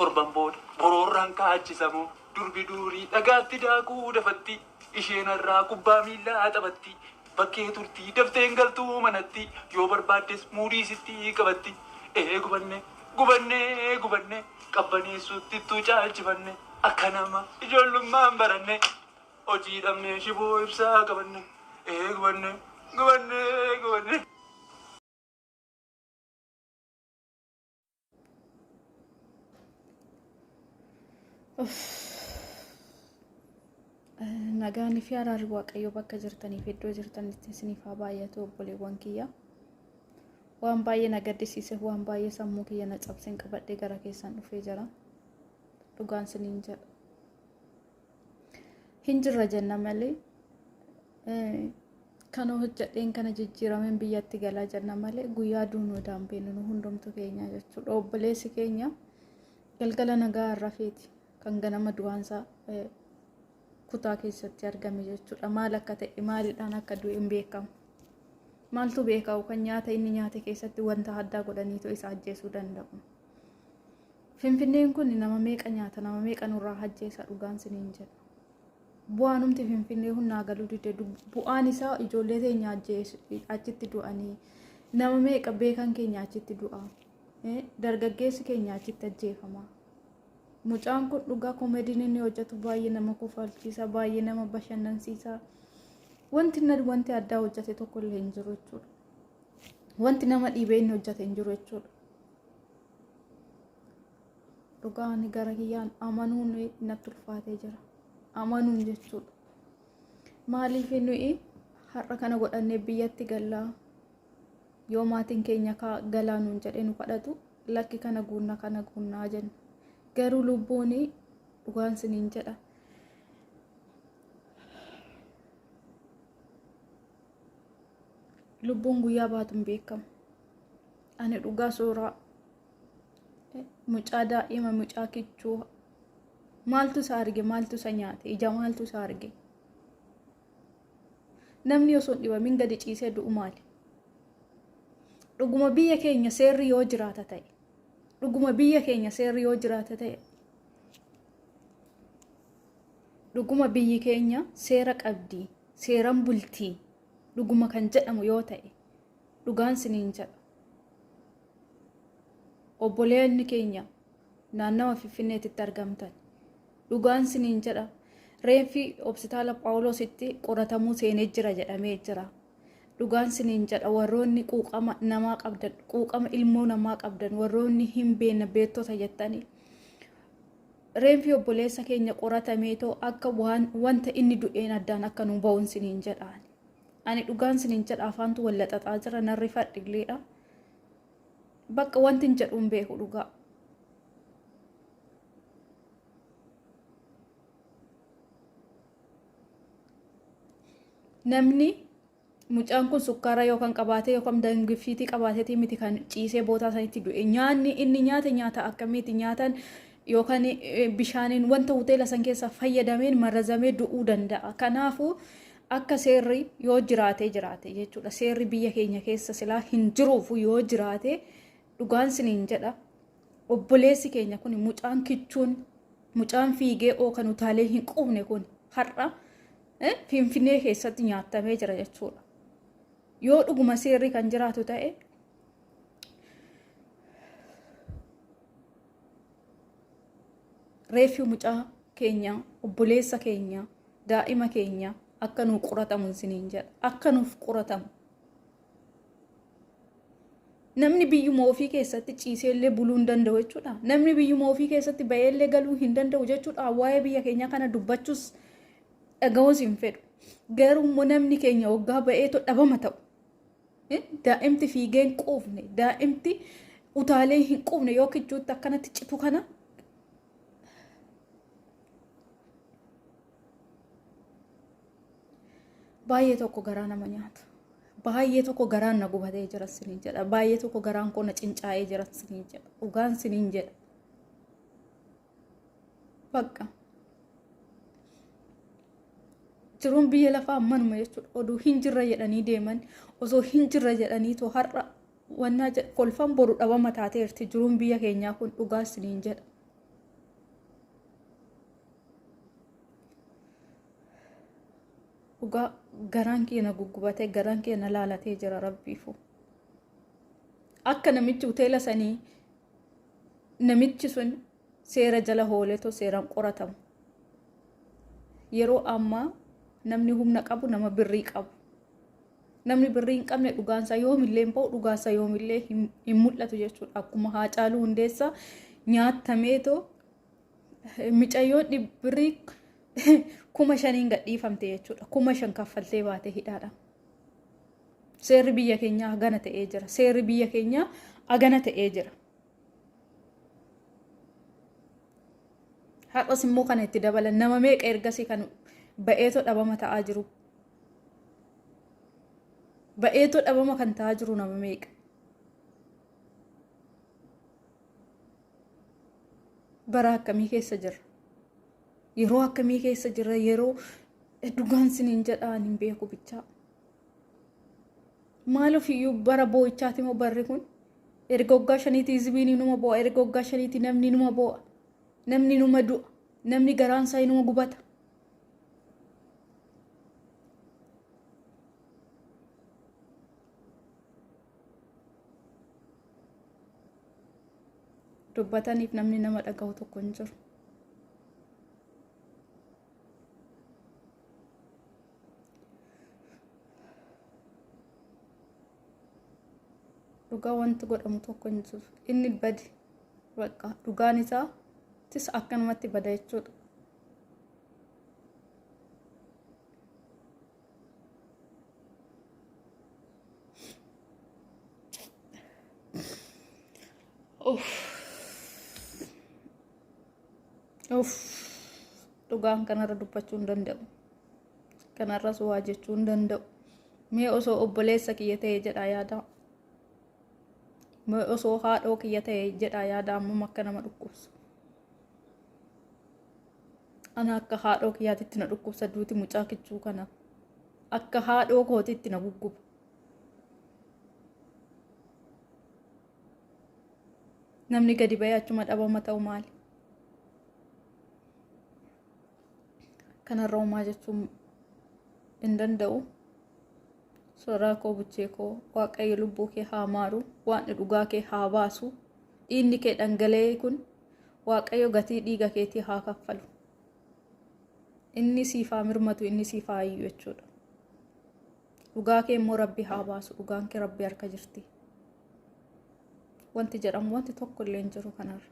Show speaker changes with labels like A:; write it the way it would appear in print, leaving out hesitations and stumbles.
A: Torban booda boroorraan kaachisamu durbi durii dhagaatti daakuu dafatti isheen irraa kubbaa miillaa taphatti bakkee turtii dafteen galtuu manatti yoo barbaaddes muudii sitti qabatti gubanne qabbaneessutti tu caalchifanne akka nama ijoollummaan baranne hojii dhabnee shiboo ibsaa qabanne gubanne.
B: Nagaanii fi araarri waaqayyoo bakka jirtanii fi iddoo jirtanitti isiniif haa baay'atu obboleewwan kiyya. Waan baay'ee na gaddisiise, waan baay'ee sammuu kiyya na cabseen qabadhee gara keessan dhufee jira. Dhugaan isiniin jedha. Hin jirra jenna malee kan hojjedheen kana jijjiirameen biyyatti galaa jenna malee guyyaa duunuu daambeen nu hundumtu keenya jechuudha. Obboleessi keenya galgala nagaa rafeeti kan ganama du'aansaa kutaa keessatti argame jechuudha. Maal akka ta'e maaliidhaan akka du'e hin beekamu. Maaltu beekamu kan nyaata inni nyaate keessatti wanta addaa godhaniitu isa ajjeesuu danda'u. Finfinneen kun nama meeqa nyaata, nama meeqa nurraa ajjeesa dhugaan isiniin jedha. Bu'aan humti Finfinnee hunnaa galuu dide bu'aan isaa ijoollee teenya achitti du'anii nama meeqa beekan keenya achitti du'a. Dargaggeessi keenya achitti ajjeefama. Mucaan kun dhugaa koomediin inni hojjetu baay'ee nama kofalchiisa, baay'ee nama bashannansiisa. Wanti addaa hojjete tokko illee hin jiru jechuudha. Wanti nama dhiibee inni hojjete hin jiru jechuudha. Dhugaa ani gara kiyyaan amanuun natti ulfaatee jira. Amanuun jechuudha. Maaliif nuyi har'a kana godhannee biyyatti gallaa yoo maatiin keenya galaa nuun jedhee nu kadhatu lakki kana guunnaa jenna. Garuu lubbuun dhugaan isiniin jedha. Lubbuun guyyaa baatu hin beekamu. Ani dhugaa suuraa mucaa daa'ima mucaa kichuu maaltu isa arge, maaltu isa nyaate, ija maaltu isa arge. Namni osoo hin dhibamin gadi ciisee du'u maali? Dhuguma biyya keenya seerri yoo jiraata ta'e. Dhuguma biyya keenya seerri yoo jiraata ta'e. Dhuguma biyyi keenya seera qabdi, seeran bultii. Dhuguma kan jedhamu yoo ta'e. Dhugaan isiniin jedha. Obboleeyyanni keenya naannawa Finfinneetitti argamtan. Dhugaan isiniin jedha. Reeffi hospitaala Phaawulositti qoratamuu seenee jira jedhamee jira. Dhugaan isiniin jedha. Warroonni quuqama namaa qabdan, quuqama ilmoo namaa qabdan, warroonni hin beekne beektota jettanii. Reeffi obboleessa keenya qoratamee too akka wanta inni du'een addaan akka nu ba'uun isiniin jedhaan. Ani dhugaan isiniin jedha afaantu wallaxaxaa jira narri fadhiilleedha. Bakka wanti hin jedhu hin beeku dhugaa. Namni mucaan kun sukkaara yookaan qabaatee yookaan dangifiitii qabaateetii miti kan ciisee bootaa sanitti du'e. Nyaanni inni nyaata akkamiiti nyaatan yookaan bishaaniin wanta hoteela san keessa fayyadameen marrazamee du'uu danda'a. Kanaafuu akka seerri yoo jiraate jechuudha. Seerri biyya keenya keessa silaa hin jiruuf yoo jiraate dhugaan isiniin jedha. Obboleessi keenya kun mucaan kichuun mucaan fiigee kan utaalee hin quufne kun har'a Finfinnee keessatti nyaatamee jira jechuudha. Yoo dhuguma seerri kan jiraatu ta'e reeffi mucaa keenya, obboleessa keenya, daa'ima keenya akka nuuf qoratamu isiniin jedha. Akka nuuf qoratamu. Namni biyyuma ofii keessatti ciisee illee buluu hin danda'u jechuudha. Namni biyyuma ofii keessatti ba'ee illee galuu hin danda'u jechuudha. Waa'ee biyya keenyaa kana dubbachuus dhaga'uus hin fedhu. Garuu namni keenya waggaa ba'eetu dhabama ta'u. Daa'imti fiigee hin quufne, daa'imti utaalee hin quufne yoo kichuutti akkanatti citu kana baay'ee tokko garaa nama nyaata. Baay'ee tokko garaan na gubatee jira isiniin jedha. Baay'ee tokko garaan koo na cincaa'ee jira isiniin jedha. Dhugaan isiniin jedha. Bakka. Jiruun biyya lafaa manuma jechuudha. Oduu hin jirra jedhanii deeman osoo hin jirra jedhanii too har'a wannaa kolfan boru dhabama taateerti. Jiruun biyya keenyaa kun dhugaa isiniin jedha. dhugaa garaan keenya guggubatee garaan keenya laalatee jira rabbiifu. Akka namichi hoteela sanii namichi sun seera jala hooletoo seeraan qoratamu. Yeroo ammaa namni humna qabu nama birrii qabu. Namni birrii hin qabne dhugaansa yoomillee hin ba'u, dhugaansa yoomillee hin mul'atu jechuudha. Akkuma Haacaaluu Hundeessaa nyaatameetoo mucayyoon birrii 5,000 gadhiifamte jechuudha. 5,000 kaffaltee baate hidhaadha. Seerri biyya keenyaa hagana ta'ee jira. Seerri biyya keenyaa hagana ta'ee jira. Har'as immoo kana itti dabalan nama meeqa ergasii kan ba'eetoo dhabama ta'aa jiru. Ba'eetoo dhabama kan ta'aa jiru nama meeqa. Bara akkamii keessa jirra? Yeroo akkamii keessa jirra? Yeroo dhugaan siniin jedhaan hin beeku bichaa. Maaliif iyyuu bara boo'ichaati moo barri kun? Erga waggaa 5 hizbiin numa bo'a, erga waggaa 5 namni numa bo'a. Namni numa du'a, namni garaan isaa numa gubata. Dubbataniif namni nama dhaga'u tokko hin jiru. Dhugaa wanti godhamu tokko hin jiru. Inni badi bakka dhugaan isaa tis akkanumatti bada jechuudha. Dhugaan kanarra dubbachuu hin danda'u. Kanarras waa jechuu hin danda'u. Mee osoo obboleessa kiyya ta'e jedhaa yaada. Mee osoo haadhoo kiyya ta'e jedhaa yaada ammoo akka nama dhukkubsa. Ana akka haadhoo kiyyaatitti na dhukkubsa duuti mucaa kichuu kana. Akka haadhoo kootitti na gugguba. Namni gadi ba'ee achuma dhabama ta'u maali? Kanarra uumaa jechuun hin danda'u. Soraa koo buchee koo Waaqayyo lubbuu kee haa maaru, waan dhugaa kee haa baasu. Dhiigni kee dhangala'ee kun Waaqayyo gatii dhiiga keetii haa kaffalu. Inni siif haa mirmatu, inni siif haa iyyu jechuudha. Dhugaa kee immoo Rabbi haa baasu. Dhugaan kee Rabbi harka jirti. Wanti jedhamu wanti tokko illee hin jiru kanarra.